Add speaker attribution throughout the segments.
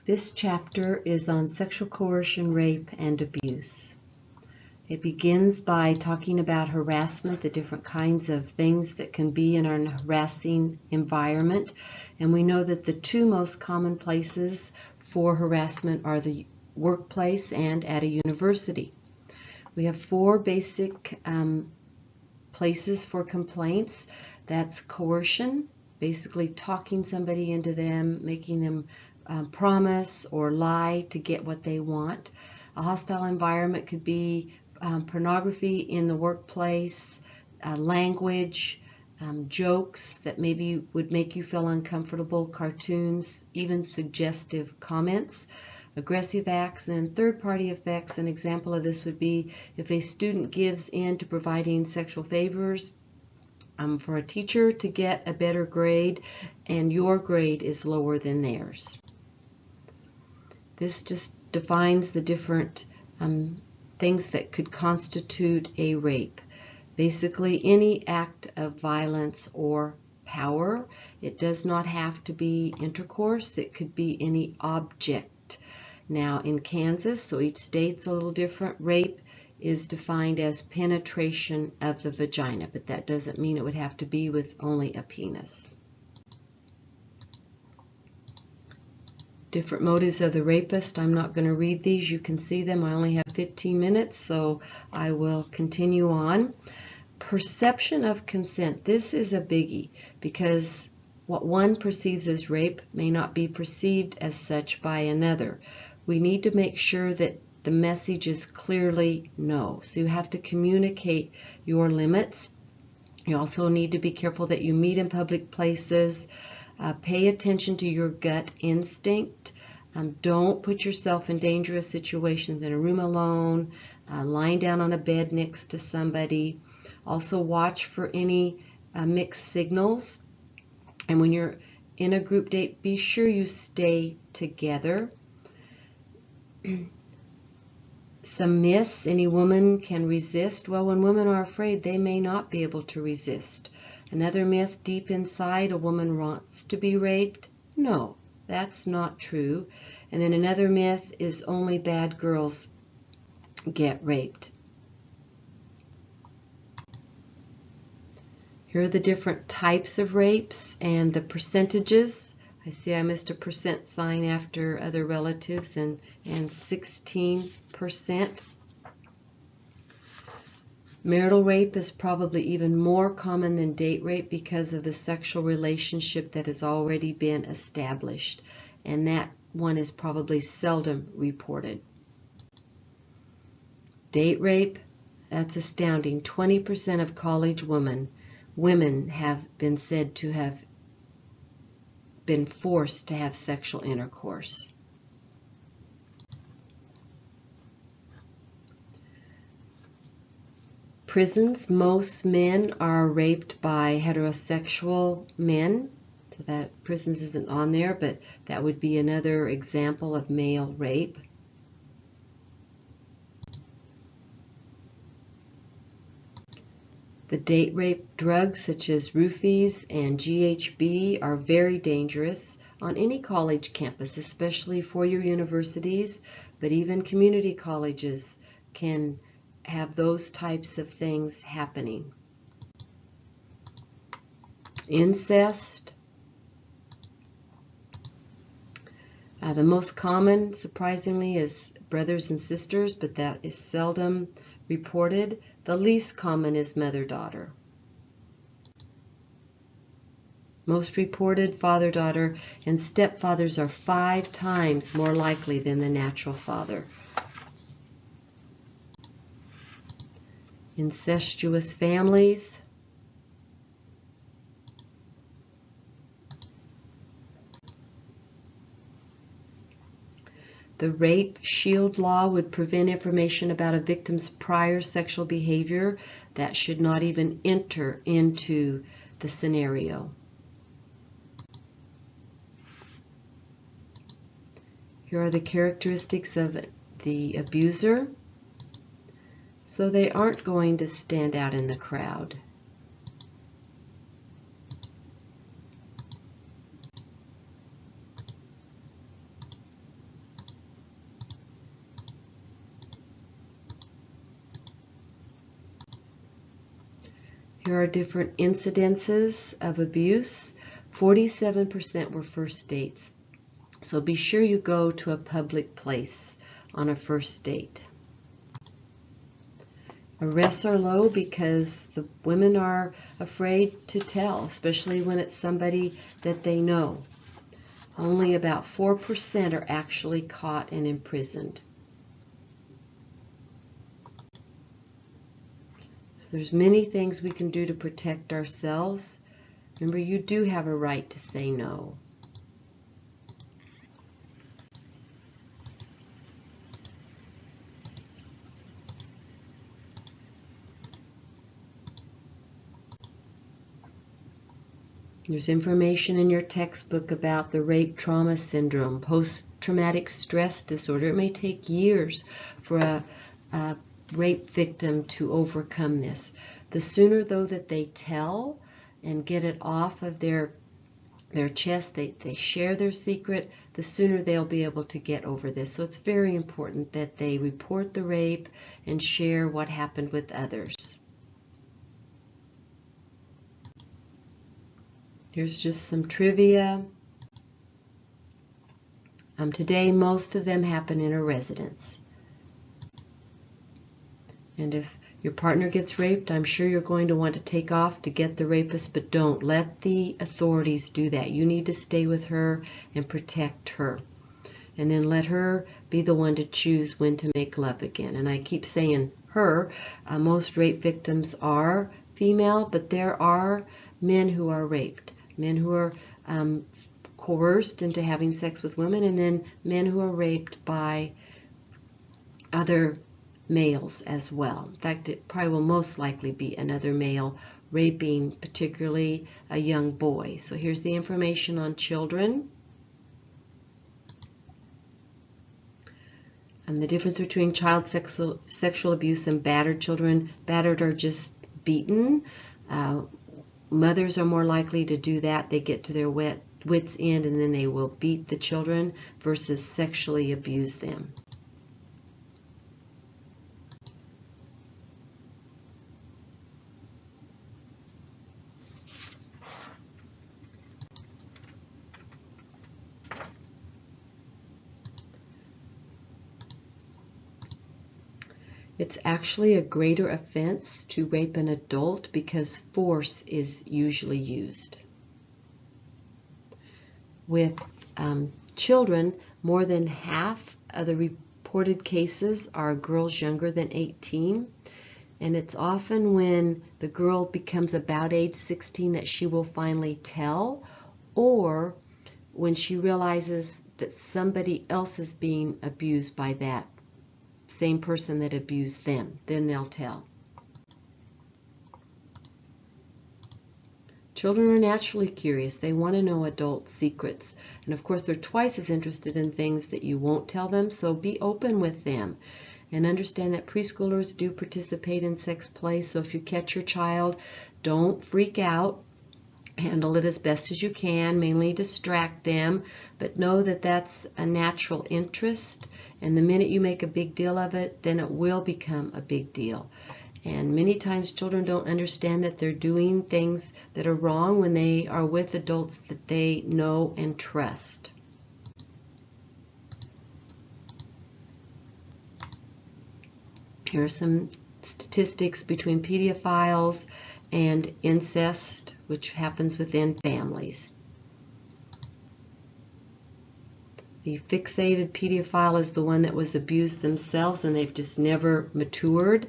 Speaker 1: This chapter is on sexual coercion, rape, and abuse. It begins by talking about harassment, the different kinds of things that can be in an harassing environment. And we know that the two most common places for harassment are the workplace and at a university. We have four basic places for complaints. That's coercion, basically talking somebody into them, making them promise or lie to get what they want. A hostile environment could be pornography in the workplace, language, jokes that maybe would make you feel uncomfortable, cartoons, even suggestive comments, aggressive acts, and then third-party effects. An example of this would be if a student gives in to providing sexual favors for a teacher to get a better grade and your grade is lower than theirs. This just defines the different things that could constitute a rape. Basically, any act of violence or power. It does not have to be intercourse. It could be any object. Now, in Kansas, so each state's a little different, rape is defined as penetration of the vagina, but that doesn't mean it would have to be with only a penis. Different motives of the rapist. I'm not going to read these. You can see them. I only have 15 minutes, so I will continue on. Perception of consent. This is a biggie because what one perceives as rape may not be perceived as such by another. We need to make sure that the message is clearly no. So you have to communicate your limits. You also need to be careful that you meet in public places. Pay attention to your gut instinct. Don't put yourself in dangerous situations in a room alone, lying down on a bed next to somebody. Also watch for any mixed signals. And when you're in a group date, be sure you stay together. Some myths, any woman can resist. Well, when women are afraid, they may not be able to resist. Another myth, deep inside, a woman wants to be raped. No, that's not true. And then another myth is only bad girls get raped. Here are the different types of rapes and the percentages. I see I missed a percent sign after other relatives and 16%. Marital rape is probably even more common than date rape because of the sexual relationship that has already been established, and that one is probably seldom reported. Date rape, that's astounding. 20% of college women have been said to have been forced to have sexual intercourse. Prisons, most men are raped by heterosexual men. So that prisons isn't on there, but that would be another example of male rape. The date rape drugs such as roofies and GHB are very dangerous on any college campus, especially four-year universities, but even community colleges can have those types of things happening. Incest. The most common, surprisingly, is brothers and sisters, but that is seldom reported. The least common is mother-daughter. Most reported father-daughter, and stepfathers are 5 times more likely than the natural father. Incestuous families. The rape shield law would prevent information about a victim's prior sexual behavior. That should not even enter into the scenario. Here are the characteristics of the abuser. So they aren't going to stand out in the crowd. Here are different incidences of abuse. 47% were first dates. So be sure you go to a public place on a first date. Arrests are low because the women are afraid to tell, especially when it's somebody that they know. Only about 4% are actually caught and imprisoned. So there's many things we can do to protect ourselves. Remember, you do have a right to say no. There's information in your textbook about the rape trauma syndrome, post-traumatic stress disorder. It may take years for a rape victim to overcome this. The sooner, though, that they tell and get it off of their chest, they share their secret, the sooner they'll be able to get over this. So it's very important that they report the rape and share what happened with others. Here's just some trivia. Today, most of them happen in a residence. And if your partner gets raped, I'm sure you're going to want to take off to get the rapist, but don't let the authorities do that. You need to stay with her and protect her. And then let her be the one to choose when to make love again. And I keep saying her. Most rape victims are female, but there are men who are raped. Men who are coerced into having sex with women, and then men who are raped by other males as well. In fact, it probably will most likely be another male raping, particularly a young boy. So here's the information on children. And the difference between child sexual abuse and battered children. Battered are just beaten. Mothers are more likely to do that. They get to their wits' end and then they will beat the children versus sexually abuse them. It's actually a greater offense to rape an adult because force is usually used. With children, more than half of the reported cases are girls younger than 18. And it's often when the girl becomes about age 16 that she will finally tell, or when she realizes that somebody else is being abused by that same person that abused them, then they'll tell. Children are naturally curious. They want to know adult secrets. And of course, they're twice as interested in things that you won't tell them, so be open with them. And understand that preschoolers do participate in sex play, so if you catch your child, don't freak out. Handle it as best as you can, mainly distract them, but know that that's a natural interest, and the minute you make a big deal of it, then it will become a big deal. And many times children don't understand that they're doing things that are wrong when they are with adults that they know and trust. Here are some statistics between pedophiles and incest, which happens within families. The fixated pedophile is the one that was abused themselves and they've just never matured.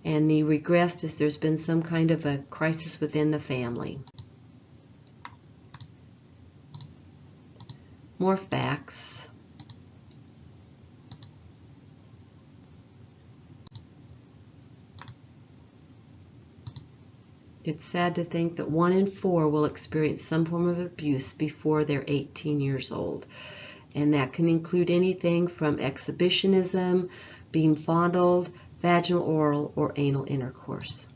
Speaker 1: And the regressed is there's been some kind of a crisis within the family. More facts. It's sad to think that 1 in 4 will experience some form of abuse before they're 18 years old. And that can include anything from exhibitionism, being fondled, vaginal, oral, or anal intercourse.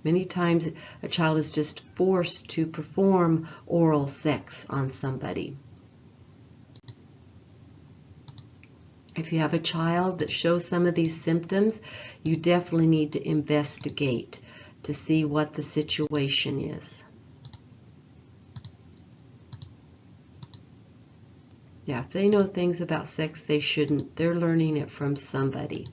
Speaker 1: Many times a child is just forced to perform oral sex on somebody. If you have a child that shows some of these symptoms, you definitely need to investigate to see what the situation is. Yeah, if they know things about sex they shouldn't, they're learning it from somebody.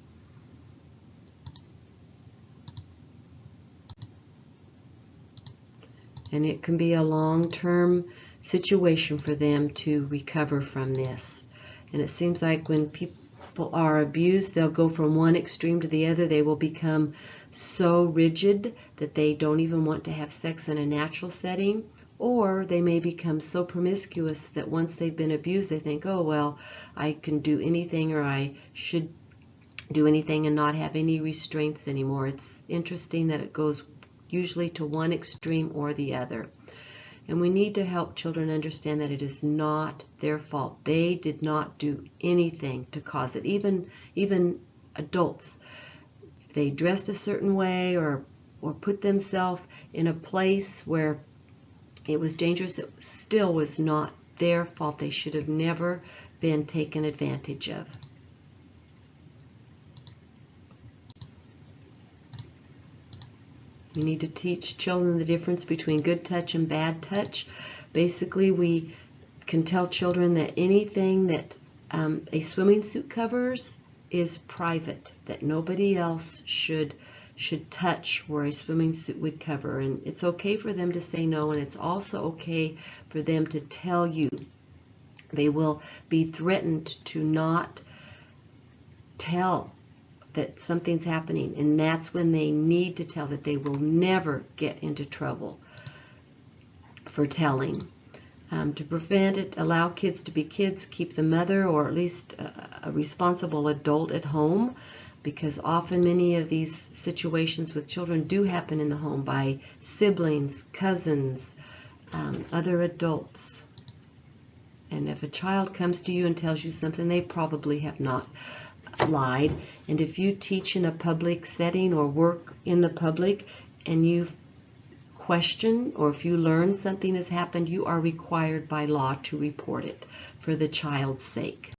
Speaker 1: And it can be a long-term situation for them to recover from this. And it seems like when people are abused, they'll go from one extreme to the other. They will become so rigid that they don't even want to have sex in a natural setting. Or they may become so promiscuous that once they've been abused, they think, oh, well, I can do anything, or I should do anything and not have any restraints anymore. It's interesting that it goes usually to one extreme or the other. And we need to help children understand that it is not their fault. They did not do anything to cause it. Even adults, if they dressed a certain way or put themselves in a place where it was dangerous, it still was not their fault. They should have never been taken advantage of. We need to teach children the difference between good touch and bad touch. Basically, we can tell children that anything that a swimming suit covers is private, that nobody else should touch where a swimming suit would cover. And it's okay for them to say no, and it's also okay for them to tell you. They will be threatened to not tell that something's happening, and that's when they need to tell, that they will never get into trouble for telling. To prevent it, allow kids to be kids, keep the mother or at least a responsible adult at home, because often many of these situations with children do happen in the home by siblings, cousins, other adults. And if a child comes to you and tells you something, they probably have not lied. And if you teach in a public setting or work in the public and you question, or if you learn something has happened, you are required by law to report it for the child's sake.